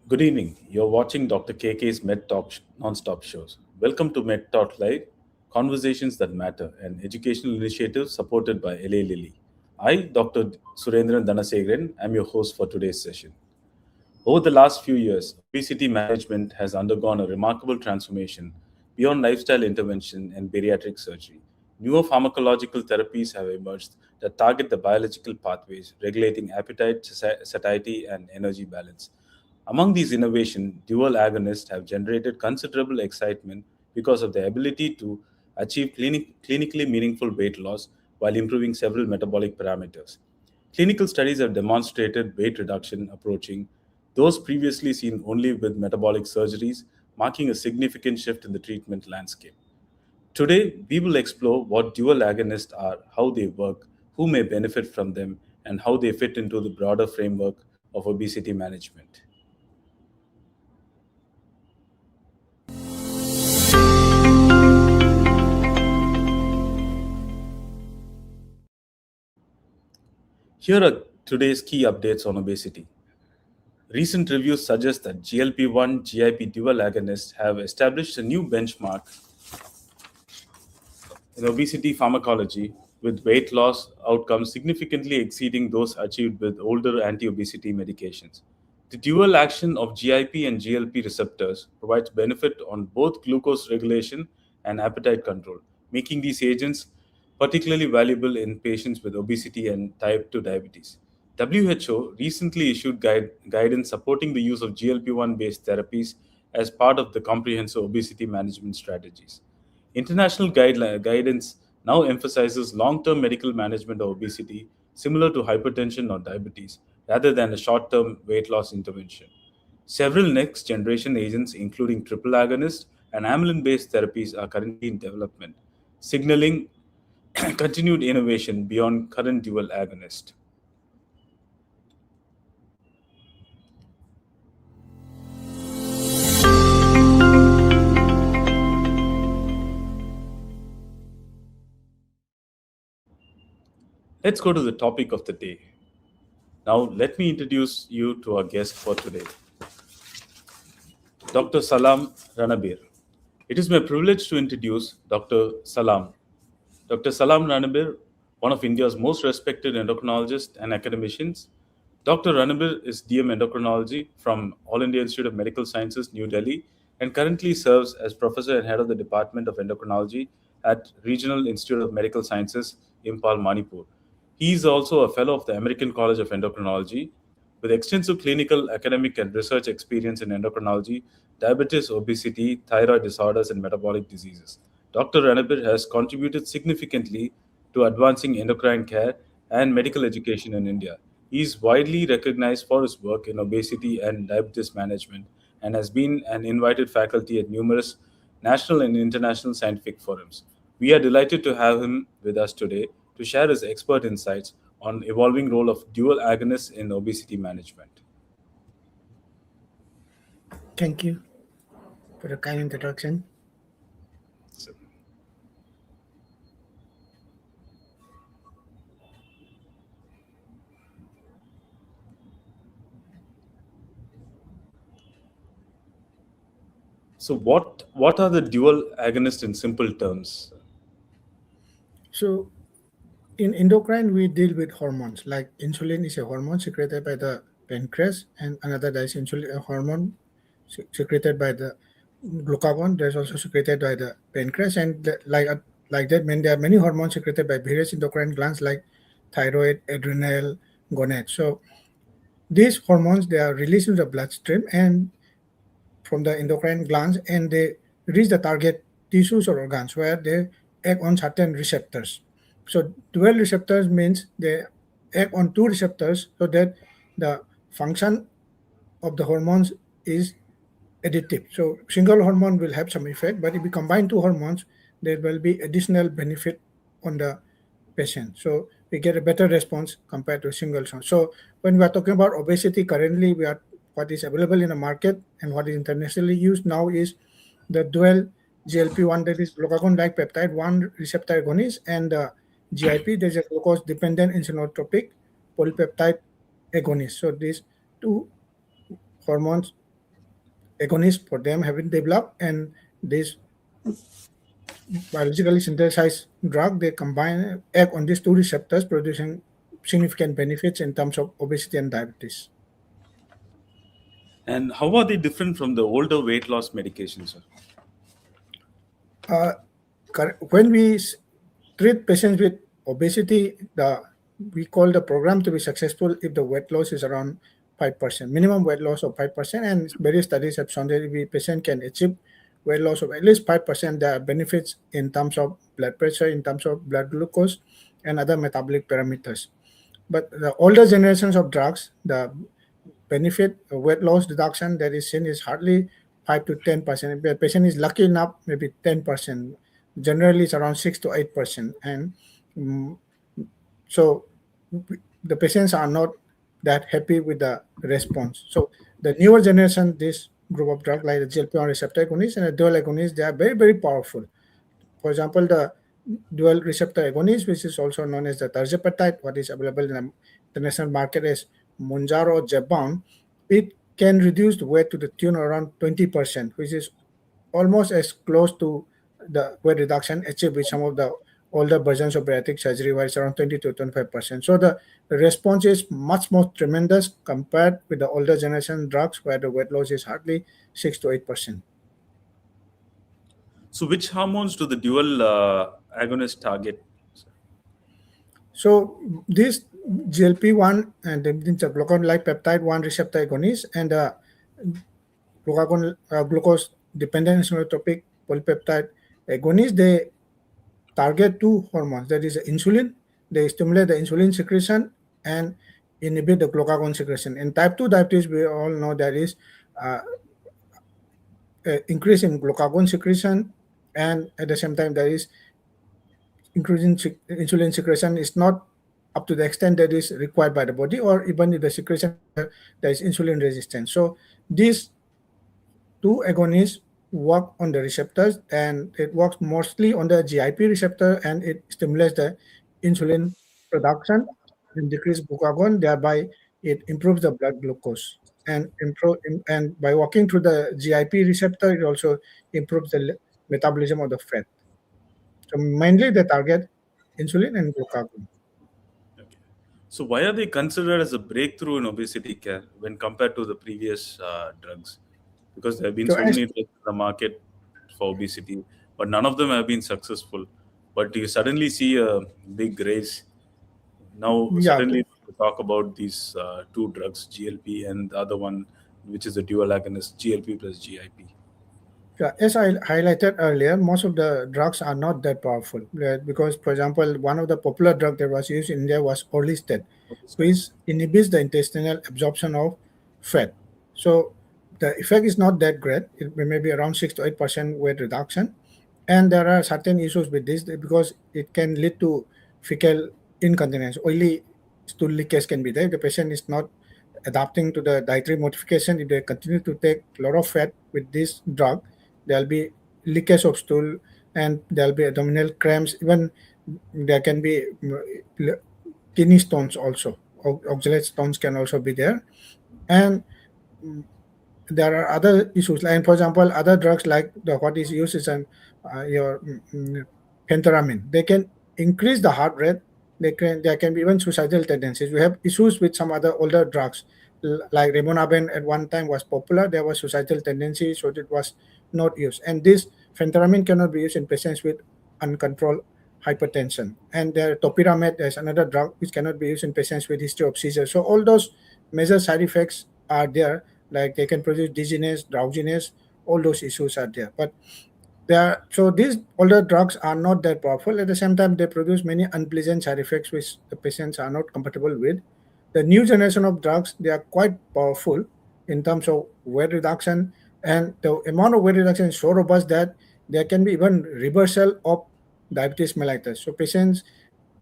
Good evening. You're watching Dr. KK's Med Talk non-stop shows. Welcome to Med Talk Live, conversations that matter, an educational initiative supported by LA Lilly. I, Dr. Surendran Dhanasekaran, am your host for today's session. Over the last few years, obesity management has undergone a remarkable transformation beyond lifestyle intervention and bariatric surgery. Newer pharmacological therapies have emerged that target the biological pathways regulating appetite, satiety, and energy balance. Among these innovations, dual agonists have generated considerable excitement because of their ability to achieve clinically meaningful weight loss while improving several metabolic parameters. Clinical studies have demonstrated weight reduction approaching those previously seen only with metabolic surgeries, marking a significant shift in the treatment landscape. Today, we will explore what dual agonists are, how they work, who may benefit from them, and how they fit into the broader framework of obesity management. Here are today's key updates on obesity. Recent reviews suggest that GLP-1 GIP dual agonists have established a new benchmark in obesity pharmacology, with weight loss outcomes significantly exceeding those achieved with older anti obesity medications. The dual action of GIP and GLP receptors provides benefit on both glucose regulation and appetite control, making these agents particularly valuable in patients with obesity and type 2 diabetes. WHO recently issued guidance supporting the use of GLP-1 based therapies as part of the comprehensive obesity management strategies. International guidance now emphasizes long term medical management of obesity, similar to hypertension or diabetes, rather than a short term weight loss intervention. Several next generation agents, including triple agonist and amylin based therapies, are currently in development, signaling continued innovation beyond current dual agonist. Let's go to the topic of the day. Now, let me introduce you to our guest for today, Dr. Salam Ranabir. It is my privilege to introduce Dr. Salam. Dr. Salam Ranabir, one of India's most respected endocrinologists and academicians. Dr. Ranabir is DM Endocrinology from All India Institute of Medical Sciences, New Delhi, and currently serves as professor and head of the Department of Endocrinology at Regional Institute of Medical Sciences, Impal, Manipur. He is also a fellow of the American College of Endocrinology. With extensive clinical, academic, and research experience in endocrinology, diabetes, obesity, thyroid disorders, and metabolic diseases, Dr. Ranabir has contributed significantly to advancing endocrine care and medical education in India. He is widely recognized for his work in obesity and diabetes management and has been an invited faculty at numerous national and international scientific forums. We are delighted to have him with us today to share his expert insights on evolving role of dual agonists in obesity management. Thank you for the kind introduction. So, so what are the dual agonists in simple terms? So, in endocrine, we deal with hormones. Like insulin is a hormone secreted by the pancreas, and another that is insulin a hormone secreted by the glucagon. There's also secreted by the pancreas, and like that, there are many hormones secreted by various endocrine glands like thyroid, adrenal, gonad. So these hormones they are released into the bloodstream and from the endocrine glands, and they reach the target tissues or organs where they act on certain receptors. So dual receptors means they act on two receptors so that the function of the hormones is additive. So single hormone will have some effect, but if we combine two hormones, there will be additional benefit on the patient. So we get a better response compared to a single one. So when we are talking about obesity, currently we are what is available in the market and what is internationally used now is the dual GLP-1, that is glucagon-like peptide 1 receptor agonist, and GIP, there's a glucose-dependent insulinotropic polypeptide agonist. So these two hormones agonists for them have been developed, and this biologically synthesized drug they combine act on these two receptors, producing significant benefits in terms of obesity and diabetes. And how are they different from the older weight loss medications, sir? Uh, when we treat patients with obesity, we call the program to be successful if the weight loss is around 5%, minimum weight loss of 5%, and various studies have shown that if a patient can achieve weight loss of at least 5%, there are benefits in terms of blood pressure, in terms of blood glucose, and other metabolic parameters. But the older generations of drugs, the benefit weight loss reduction that is seen is hardly 5 to 10%. If the patient is lucky enough, maybe 10%. Generally, it's around 6 to 8%, and mm, so the patients are not that happy with the response. So the newer generation, this group of drugs like the GLP-1 receptor agonists and the dual agonists, they are very very powerful. For example, the dual receptor agonist, which is also known as the tirzepatide, what is available in the international market as Mounjaro Zepbound, it can reduce the weight to the tune around 20%, which is almost as close to the weight reduction achieved with some of the older versions of bariatric surgery, where it's around 20 to 25%. So the response is much more tremendous compared with the older generation drugs, where the weight loss is hardly 6 to 8%. So, which hormones do the dual agonist target, sir? So this GLP-1 and the glucagon-like peptide 1 receptor agonist and the glucose dependent insulinotropic polypeptide agonist, they target two hormones. That is insulin. They stimulate the insulin secretion and inhibit the glucagon secretion. In type 2 diabetes, we all know there is uh, increase in glucagon secretion, and at the same time there is increasing insulin secretion is not up to the extent that is required by the body, or even if the secretion is there is insulin resistance. So these two agonists work on the receptors, and it works mostly on the GIP receptor, and it stimulates the insulin production and decrease glucagon, thereby it improves the blood glucose, and and by working through the GIP receptor it also improves the metabolism of the fat. So mainly they target insulin and glucagon. Okay. So, why are they considered as a breakthrough in obesity care when compared to the previous drugs? Because there have been So so as many drugs in the market for obesity, but none of them have been successful. But you suddenly see a big race. Now, yeah, suddenly, we talk about these two drugs, GLP and the other one, which is a dual agonist, GLP plus GIP. yeah, as I highlighted earlier, most of the drugs are not that powerful because, for example, one of the popular drug that was used in India was orlistat, which inhibits the intestinal absorption of fat. So the effect is not that great. It may be around 6 to 8% weight reduction, and there are certain issues with this because it can lead to fecal incontinence. Oily stool leakage can be there. If the patient is not adapting to the dietary modification, if they continue to take a lot of fat with this drug, there'll be leakage of stool, and there'll be abdominal cramps. Even there can be kidney stones also. Oxalate stones can also be there, and mm, there are other issues. Like, for example, other drugs like the what is used is an your pentoramine. They can increase the heart rate. There can be even suicidal tendencies. We have issues with some other older drugs like rimonabant at one time was popular. There was suicidal tendency, so it was not used. And this phentermine cannot be used in patients with uncontrolled hypertension. And there topiramate is another drug which cannot be used in patients with history of seizures. So all those major side effects are there, like they can produce dizziness, drowsiness, all those issues are there. But so these older drugs are not that powerful. At the same time, they produce many unpleasant side effects which the patients are not compatible with. The new generation of drugs, they are quite powerful in terms of weight reduction, and the amount of weight reduction is so robust that there can be even reversal of diabetes mellitus. So patients,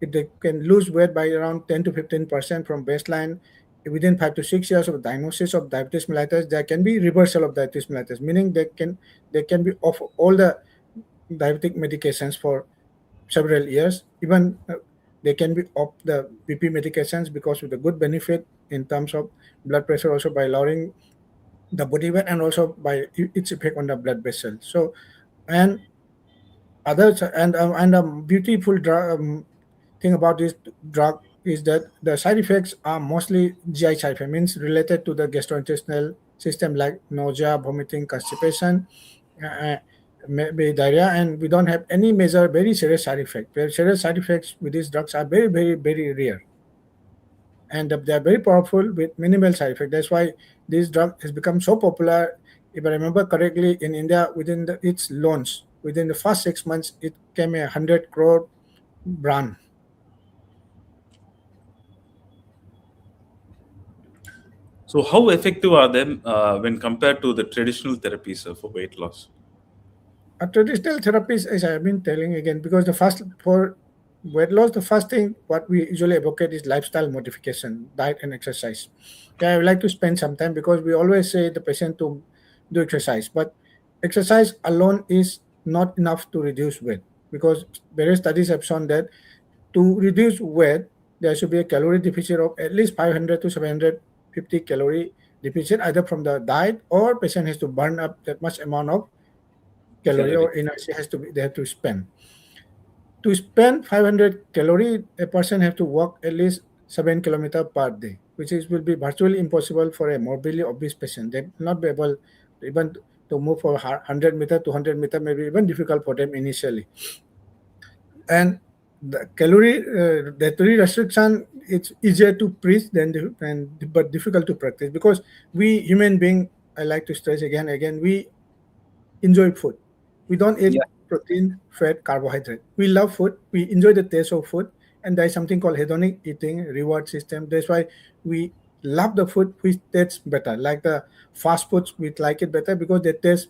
if they can lose weight by around 10 to 15% from baseline within 5 to 6 years of diagnosis of diabetes mellitus, there can be reversal of diabetes mellitus, meaning they can be off all the diabetic medications for several years. Even they can be off the BP medications because of the good benefit in terms of blood pressure, also by lowering the body weight and also by its effect on the blood vessel. So and others and a beautiful thing about this drug is that the side effects are mostly GI side effects, means related to the gastrointestinal system like nausea, vomiting, constipation, uh, maybe diarrhea, and we don't have any major very serious side effect. Very serious side effects with these drugs are very rare, and they are very powerful with minimal side effect. That's why this drug has become so popular. If I remember correctly, in India, within its launch, within the first 6 months, it came a 100 crore brand. So, how effective are them when compared to the traditional therapies for weight loss? A traditional therapies, as I have been telling again, because the first for weight loss, the first thing what we usually advocate is lifestyle modification, diet and exercise. Yeah, I would like to spend some time because we always say the patient to do exercise, but exercise alone is not enough to reduce weight because various studies have shown that to reduce weight, there should be a calorie deficit of at least 500 to 750 calorie deficit either from the diet or patient has to burn up that much amount of calorie Calorie. or energy has to be they have to spend. To spend 500 calorie, a person have to walk at least 7 kilometers per day, which is will be virtually impossible for a morbidly obese patient. They will not be able even to move for 100 meter, 200 meter, maybe even difficult for them initially. And the dietary restriction, it's easier to preach than but difficult to practice because we human being, I like to stress again, we enjoy food. We don't eat Yeah. protein, fat, carbohydrate. We love food. We enjoy the taste of food. And there's something called hedonic eating reward system. That's why we love the food which tastes better. Like the fast foods, we like it better because they taste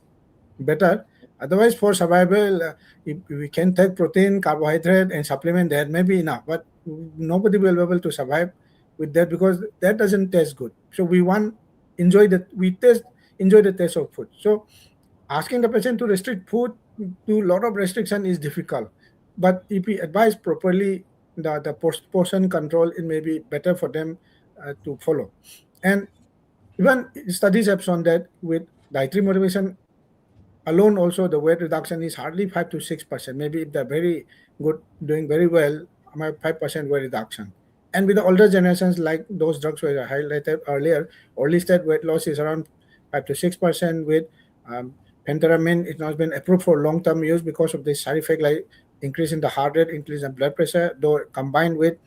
better. Otherwise, for survival, if we can take protein, carbohydrate, and supplement, that may be enough. But nobody will be able to survive with that because that doesn't taste good. So we want enjoy the taste of food. So asking the patient to restrict food to a lot of restriction is difficult, but if we advise properly the portion control, it may be better for them to follow. And even studies have shown that with dietary motivation alone also the weight reduction is hardly 5 to 6%. Maybe if they're very good, doing very well, my 5% weight reduction. And with the older generations, like those drugs were highlighted earlier, early stage weight loss is around 5 to 6%. With um, penteramine, it has been approved for long-term use because of this side effect like increase in the heart rate, increase in blood pressure. Though combined with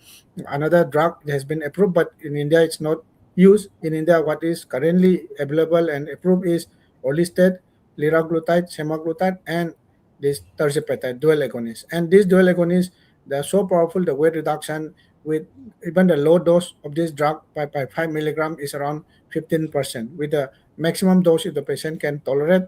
another drug that has been approved, but in India it's not used. In India, what is currently available and approved is orlistat, liraglutide, semaglutide, and this tirzepatide dual agonist. And these dual agonists, they are so powerful. The weight reduction with even the low dose of this drug by 5 milligram is around 15%. With the maximum dose, if the patient can tolerate,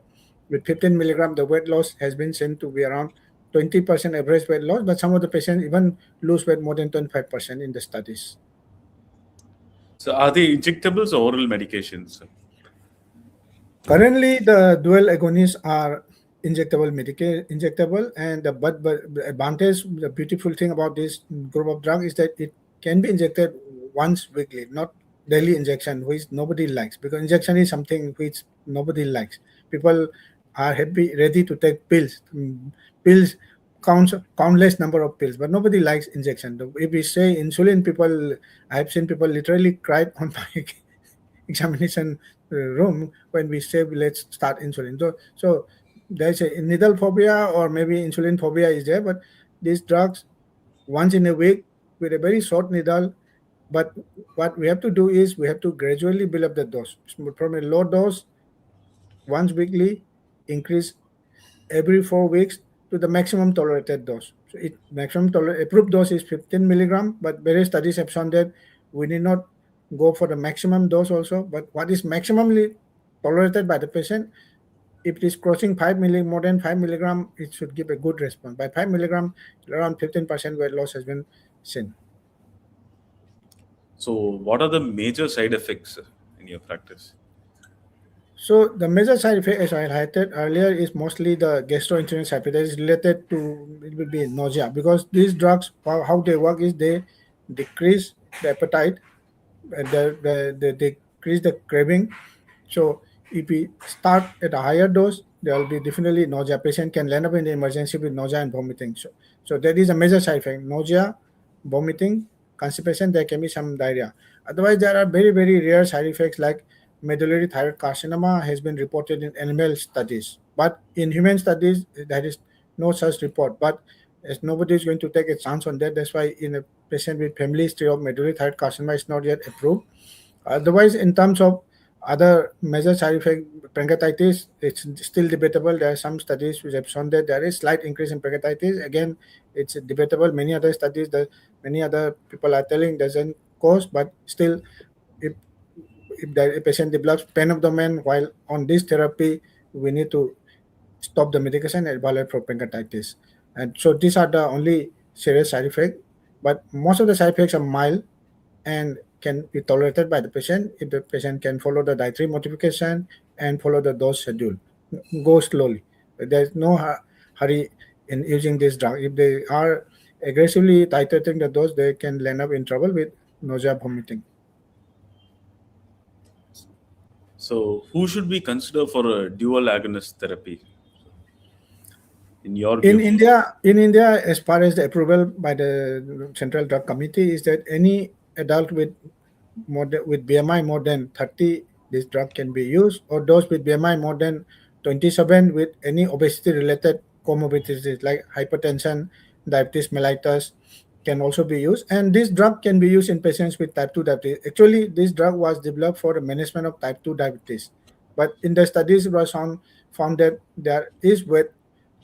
with 15 milligram, the weight loss has been seen to be around 20% average weight loss. But some of the patients even lose weight more than 25% in the studies. So, are they injectables or oral medications? Currently, the dual agonists are injectable, and but the advantage, the beautiful thing about this group of drug is that it can be injected once weekly, not daily injection, which nobody likes because injection is something which nobody likes. People are happy, ready to take pills. Pills counts countless number of pills, but nobody likes injection. If we say insulin, people, I have seen people literally cried on my examination room when we say let's start insulin. So there's a needle phobia or maybe insulin phobia is there, but these drugs once in a week with a very short needle. But what we have to do is we have to gradually build up the dose from a low dose once weekly, increase every 4 weeks to the maximum tolerated dose. So it approved dose is 15 milligram, but various studies have shown that we need not go for the maximum dose also. But what is maximally tolerated by the patient, if it is crossing 5 milligram, more than 5 milligram, it should give a good response. By 5 milligram, around 15% weight loss has been seen. So, what are the major side effects in your practice? So the major side effect, as I highlighted earlier, is mostly the gastrointestinal side effect that is related to it will be nausea because these drugs, how they work is they decrease the appetite, they decrease the craving. So if we start at a higher dose, there will be definitely nausea. Patient can land up in the emergency with nausea and vomiting. So that is a major side effect: nausea, vomiting, constipation. There can be some diarrhea. Otherwise, there are very very rare side effects like medullary thyroid carcinoma has been reported in animal studies, but in human studies there is no such report. But as nobody is going to take a chance on that, that's why in a patient with family history of medullary thyroid carcinoma is not yet approved. Otherwise, in terms of other major side effect, pancreatitis, it's still debatable. There are some studies which have shown that there is slight increase in pancreatitis. Again, it's debatable. Many other studies that many other people are telling doesn't cause, but still, if if the patient develops pain of the man while on this therapy, we need to stop the medication and evaluate for pancreatitis. And so these are the only serious side effects. But most of the side effects are mild and can be tolerated by the patient if the patient can follow the dietary modification and follow the dose schedule. Go slowly. There's no hurry in using this drug. If they are aggressively titrating the dose, they can land up in trouble with nausea, vomiting. So, who should we consider for a dual agonist therapy, in your In view? India, as far as the approval by the Central Drug Committee is that any adult with with BMI more than 30, this drug can be used, or those with BMI more than 27 with any obesity-related comorbidities like hypertension, diabetes mellitus can also be used. And this drug can be used in patients with type 2 diabetes. Actually, this drug was developed for the management of type 2 diabetes. But in the studies, it was found that there is weight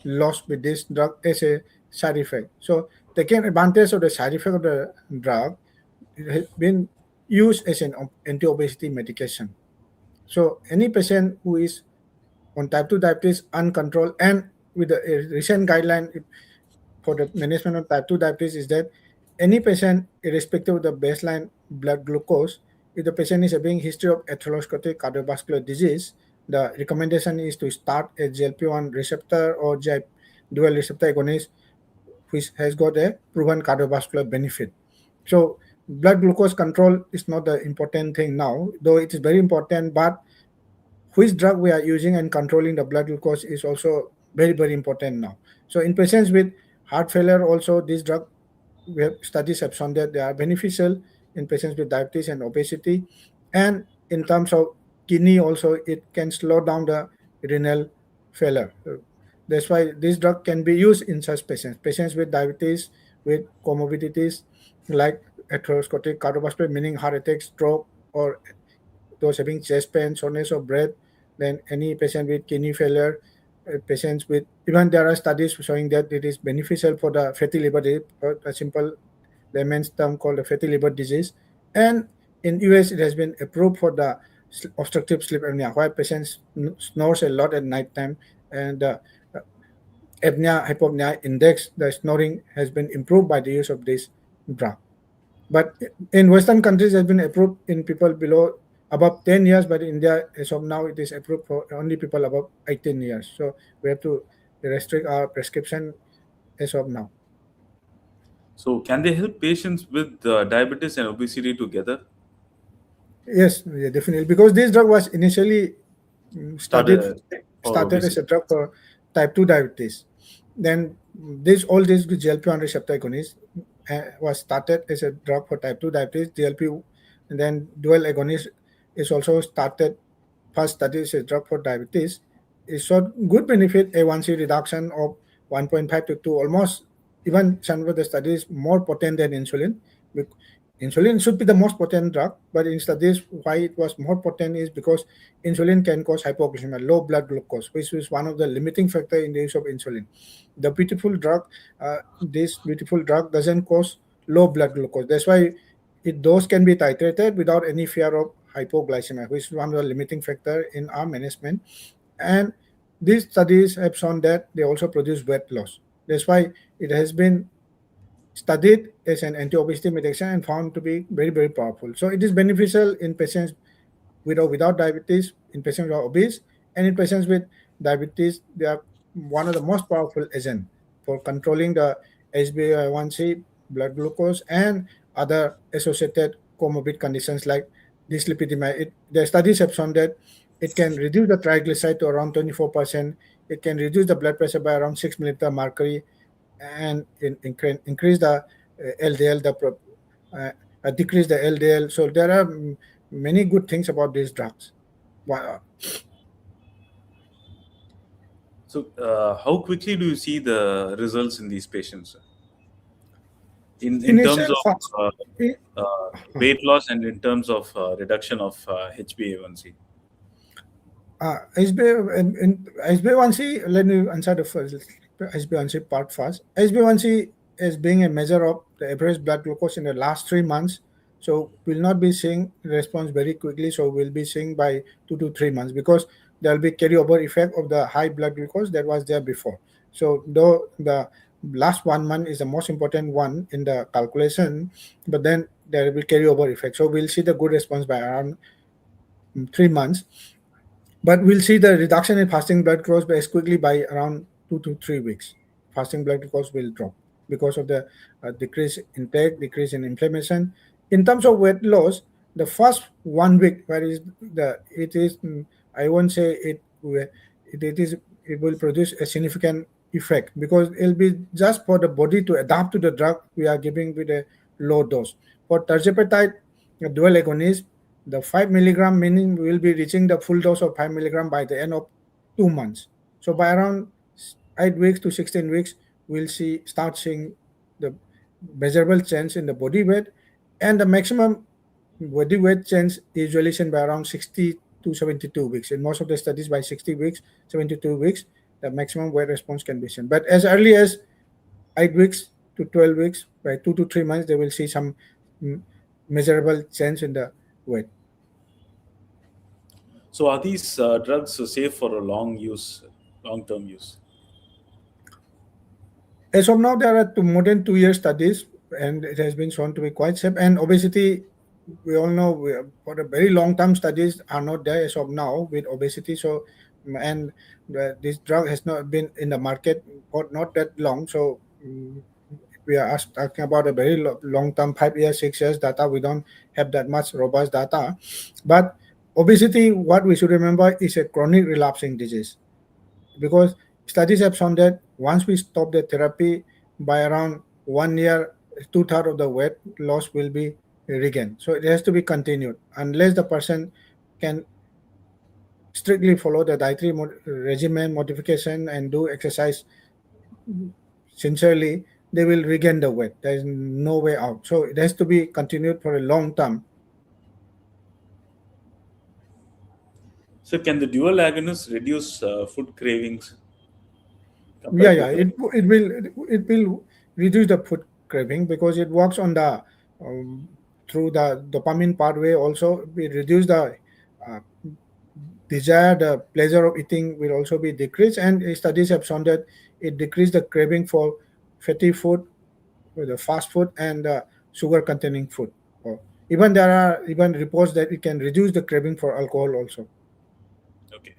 loss with this drug as a side effect. So taking advantage of the side effect of the drug, it has been used as an anti-obesity medication. So any patient who is on type 2 diabetes uncontrolled, and with the recent guideline for the management of type 2 diabetes is that any patient, irrespective of the baseline blood glucose, if the patient is having history of atherosclerotic cardiovascular disease, the recommendation is to start a GLP-1 receptor or dual receptor agonist, which has got a proven cardiovascular benefit. So blood glucose control is not the important thing now, though it is very important, but which drug we are using and controlling the blood glucose is also very very important now. So in patients with heart failure also, this drug, we have studies have shown that they are beneficial in patients with diabetes and obesity. And in terms of kidney also, it can slow down the renal failure. That's why this drug can be used in such patients with diabetes, with comorbidities like atherosclerotic cardiovascular, meaning heart attack, stroke, or those having chest pain, shortness of breath, then any patient with kidney failure, patients with, even there are studies showing that it is beneficial for the fatty liver disease, a simple layman's term called the fatty liver disease. And in US, it has been approved for the obstructive sleep apnea, where patients snores a lot at night time, and the apnea hypopnea index, the snoring has been improved by the use of this drug. But in Western countries, it has been approved in people below above 10 years, but in India, as of now, it is approved for only people above 18 years. So we have to restrict our prescription as of now. So, can they help patients with diabetes and obesity together? Yes, yeah, definitely. Because this drug was initially Started studied for started as obesity. a drug for type 2 diabetes. Then this all these GLP-1 receptor agonists was started as a drug for type 2 diabetes. GLP, and then dual agonist is also started. First studied as a drug for diabetes. It showed good benefit, A1C reduction of 1.5 to 2, almost, even some of the studies more potent than insulin. Insulin should be the most potent drug, but in studies, why it was more potent is because insulin can cause hypoglycemia, low blood glucose, which is one of the limiting factor in the use of insulin. The beautiful drug, this beautiful drug doesn't cause low blood glucose. That's why those can be titrated without any fear of hypoglycemia, which is one of the limiting factor in our management. And these studies have shown that they also produce weight loss. That's why it has been studied as an anti-obesity medication and found to be very, very powerful. So it is beneficial in patients with or without diabetes, in patients who are obese, and in patients with diabetes. They are one of the most powerful agents for controlling the HbA1c, blood glucose, and other associated comorbid conditions like dyslipidemia. The studies have shown that It can reduce the triglyceride to around 24%. It can reduce the blood pressure by around 6 millimeter mercury, and increase the LDL, uh, decrease the LDL. So there are many good things about these drugs. So, how quickly do you see the results in these patients in terms Initial of fast. weight loss and in terms of reduction of HbA1c? HbA1c, let me answer the first HbA1c part first. HbA1c is being a measure of the average blood glucose in the last 3 months. So we'll not be seeing response very quickly. So we'll be seeing by 2 to 3 months, because there will be carryover effect of the high blood glucose that was there before. So though the last 1 month is the most important one in the calculation, but then there will be carryover effect. So we'll see the good response by around 3 months, but we'll see the reduction in fasting blood glucose as quickly by around 2 to 3 weeks. Fasting blood glucose will drop because of the decrease intake, decrease in inflammation. In terms of weight loss, the first 1 week, where is the it is I won't say it is it will produce a significant effect, because it'll be just for the body to adapt to the drug we are giving with a low dose. For tirzepatide, a dual agonist, the 5 milligram meaning we will be reaching the full dose of 5 milligram by the end of 2 months. So by around 8 weeks to 16 weeks, we'll start seeing the measurable change in the body weight, and the maximum body weight change is usually seen by around 60 to 72 weeks. In most of the studies, by 60 weeks, 72 weeks, the maximum weight response can be seen. But as early as 8 weeks to 12 weeks, by 2 to 3 months, they will see some mm, measurable change in the weight. So, are these drugs safe for a long term use? As of now, there are more than 2 year studies, and it has been shown to be quite safe. And obesity, we all know, for a very long term studies are not there as of now with obesity. So, and this drug has not been in the market for not that long. So, we are talking about a very long term, 5 years, 6 years data. We don't have that much robust data. But obesity, what we should remember, is a chronic relapsing disease, because studies have shown that once we stop the therapy, by around 1 year, two-thirds of the weight loss will be regained. So it has to be continued unless the person can strictly follow the dietary regimen modification and do exercise sincerely. They will regain the weight. There is no way out. So it has to be continued for a long term. So, can the dual agonists reduce food cravings Yeah, compared to yeah. the? It will reduce the food craving, because it works on the um, through the dopamine pathway. Also, it reduce the uh, desire, the pleasure of eating will also be decreased, and studies have shown that it decreased the craving for fatty food, for the fast food, and sugar containing food. Or even there are even reports that it can reduce the craving for alcohol also. Okay.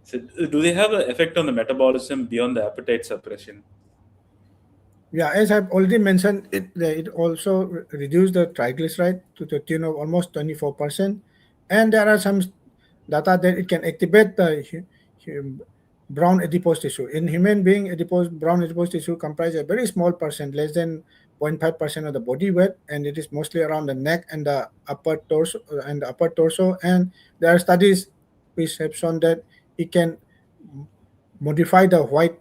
So, do they have an effect on the metabolism beyond the appetite suppression? Yeah, as I've already mentioned, it also reduced the triglyceride to the tune of almost 24%, and there are some data that it can activate the brown adipose tissue. In human being, brown adipose tissue comprises a very small percent, less than 0.5% of the body weight, and it is mostly around the neck and the upper torso. And there are studies which have shown that it can modify the white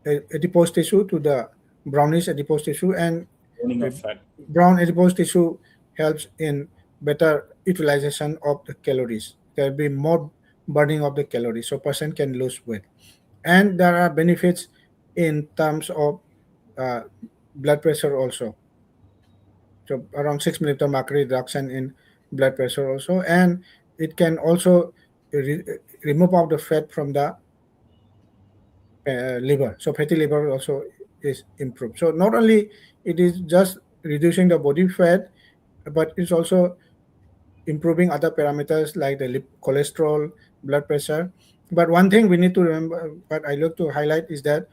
adipose tissue to the brownish adipose tissue, and Burning uh, of fat. brown adipose tissue helps in better utilization of the calories. There will be more burning of the calories, so person can lose weight. And there are benefits in terms of uh, blood pressure also. So around 6 millimeter mercury reduction in blood pressure also, and it can also re- remove out the fat from the liver. So fatty liver also is improved. So not only it is just reducing the body fat, but it's also improving other parameters like the cholesterol, blood pressure. But one thing we need to remember, what I look to highlight, is that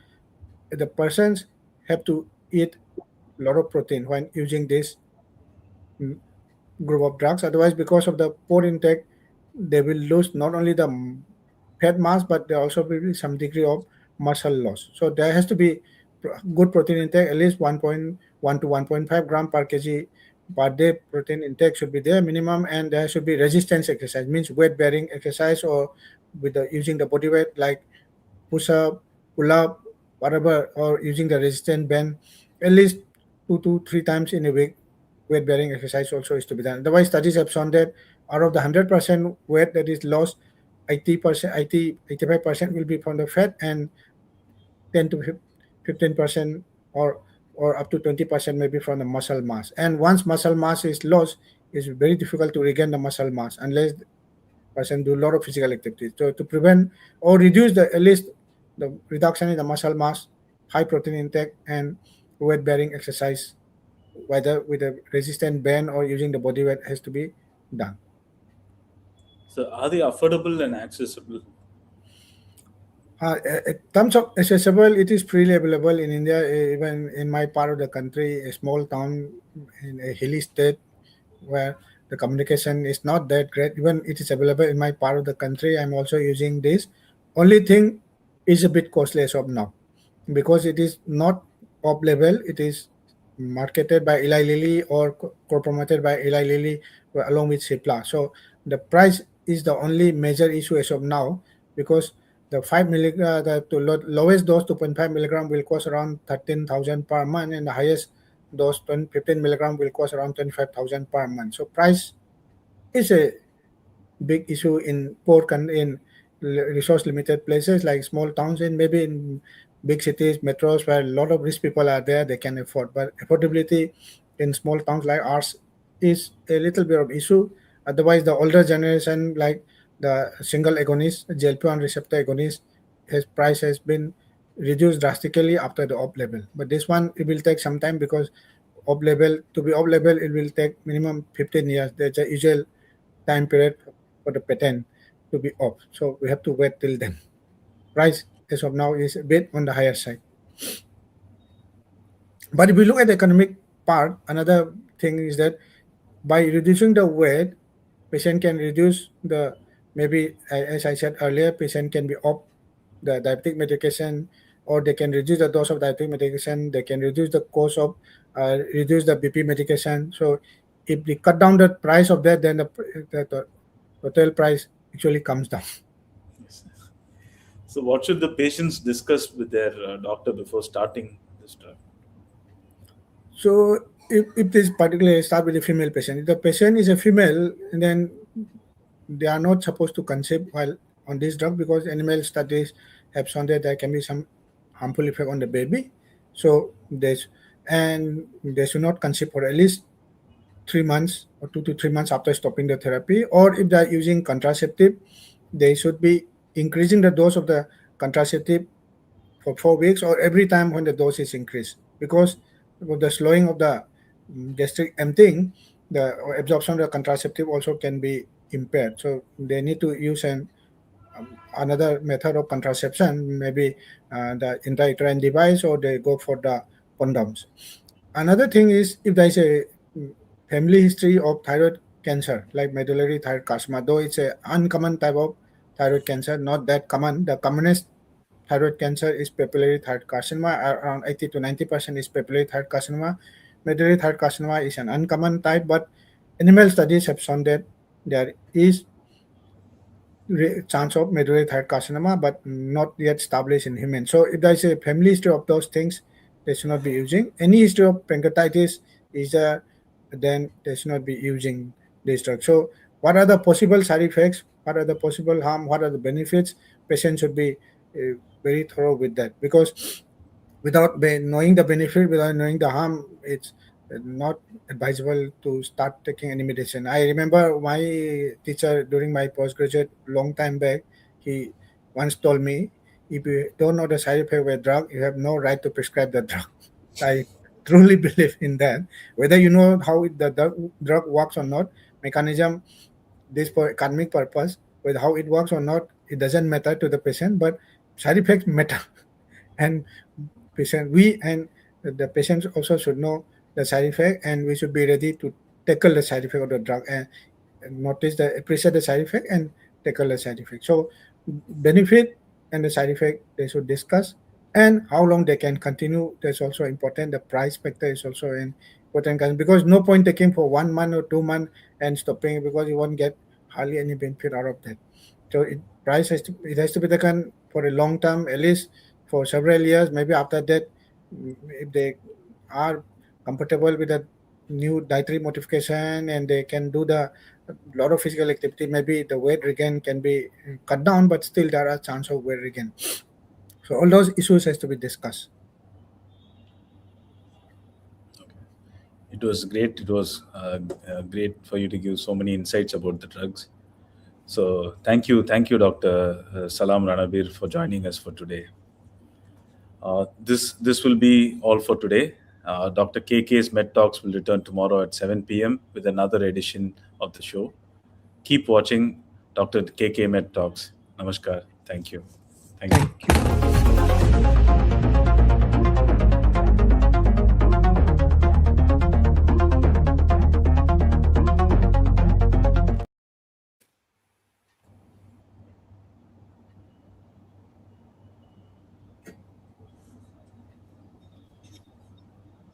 the persons have to eat a lot of protein when using this mm, group of drugs. Otherwise, because of the poor intake, they will lose not only the fat mass, but there also will be some degree of muscle loss. So there has to be good protein intake, at least 1.1 to 1.5 gram per kg per day. Protein intake should be there minimum, and there should be resistance exercise, means weight bearing exercise, or with the using the body weight like push up, pull up, whatever, or using the resistance band at least 2 to 3 times in a week. Weight bearing exercise also is to be done. Otherwise, studies have shown that out of the 100% weight that is lost, 80%, 85% will be from the fat, and 10 to 15%, or up to 20% maybe from the muscle mass. And once muscle mass is lost, it's very difficult to regain the muscle mass unless person do a lot of physical activity. So to prevent or reduce the at least the reduction in the muscle mass, high protein intake, and weight bearing exercise, whether with a resistant band or using the body weight, has to be done. So, are they affordable and accessible? In terms of accessible, it is freely available in India. Even in my part of the country, a small town in a hilly state where the communication is not that great. Even it is available in my part of the country, I'm also using this. Only thing is a bit costly as of now, because it is not top level. It is marketed by Eli Lilly or co-promoted by Eli Lilly along with Cipla. So the price is the only major issue as of now, because the 5 milligram, lowest dose 2.5 milligram will cost around 13,000 per month, and the highest dose 15 milligram will cost around 25,000 per month. So price is a big issue in in resource limited places like small towns, and maybe in big cities, metros, where a lot of rich people are there, they can afford. But affordability in small towns like ours is a little bit of issue. Otherwise, the older generation, like the single agonist, GLP-1 receptor agonist, his price has been reduced drastically after the up level. But this one, it will take some time, because up level, to be up level, it will take minimum 15 years. There's a usual time period for the patent to be off. So we have to wait till then. Price as of now is a bit on the higher side. But if we look at the economic part, another thing is that by reducing the weight, patient can reduce the, maybe as I said earlier, patient can be off the diabetic medication, or they can reduce the dose of diabetic medication. They can reduce the cost of reduce the BP medication. So if we cut down the price of that, then the total price actually comes down. Yes. So, what should the patients discuss with their doctor before starting this drug? So if this particularly start with a female patient, if the patient is a female, then they are not supposed to conceive while on this drug, because animal studies have shown that there can be some harmful effect on the baby. So there's and they should not conceive for at least 3 months or 2 to 3 months after stopping the therapy. Or if they are using contraceptive, they should be increasing the dose of the contraceptive for 4 weeks, or every time when the dose is increased, because with the slowing of the gastric emptying, the absorption of the contraceptive also can be impaired. So they need to use another method of contraception, maybe the intrauterine device, or they go for the condoms. Another thing is, if there is a family history of thyroid cancer, like medullary thyroid carcinoma, though it's a uncommon type of thyroid cancer, not that common. The commonest thyroid cancer is papillary thyroid carcinoma. Around 80 to 90% is papillary thyroid carcinoma. Medullary thyroid carcinoma is an uncommon type, but animal studies have shown that there is chance of medullary thyroid carcinoma, but not yet established in humans. So if there is a family history of those things, they should not be using. Any history of pancreatitis is there, then they should not be using this drug. So what are the possible side effects? What are the possible harm? What are the benefits? Patients should be very thorough with that, because without knowing the benefit, without knowing the harm, it's not advisable to start taking any medicine. I remember my teacher during my postgraduate long time back, he once told me, if you don't know the side effect of a drug, you have no right to prescribe the drug. I truly believe in that. Whether you know how the drug works or not, mechanism, this for economic purpose, with how it works or not, it doesn't matter to the patient, but side effects matter. And the patients also should know the side effect, and we should be ready to tackle the side effect of the drug. And notice the appreciate the side effect and tackle the side effect. So benefit and the side effect they should discuss, and how long they can continue. That's also important. The price factor is also an important, because no point taking for 1 month or 2 months and stopping, because you won't get hardly any benefit out of that. So price has to be taken for a long term, at least for several years. Maybe after that, if they are comfortable with the new dietary modification and they can do the lot of physical activity, maybe the weight regain can be cut down, but still there are chance of weight regain. So all those issues has to be discussed. It was great. It was great for you to give so many insights about the drugs. So thank you, Dr. Salam Ranabir, for joining us for today. This will be all for today. Dr. KK's Med Talks will return tomorrow at 7 p.m. with another edition of the show. Keep watching Dr. KK Med Talks. Namaskar. Thank you. Thank you. Thank you.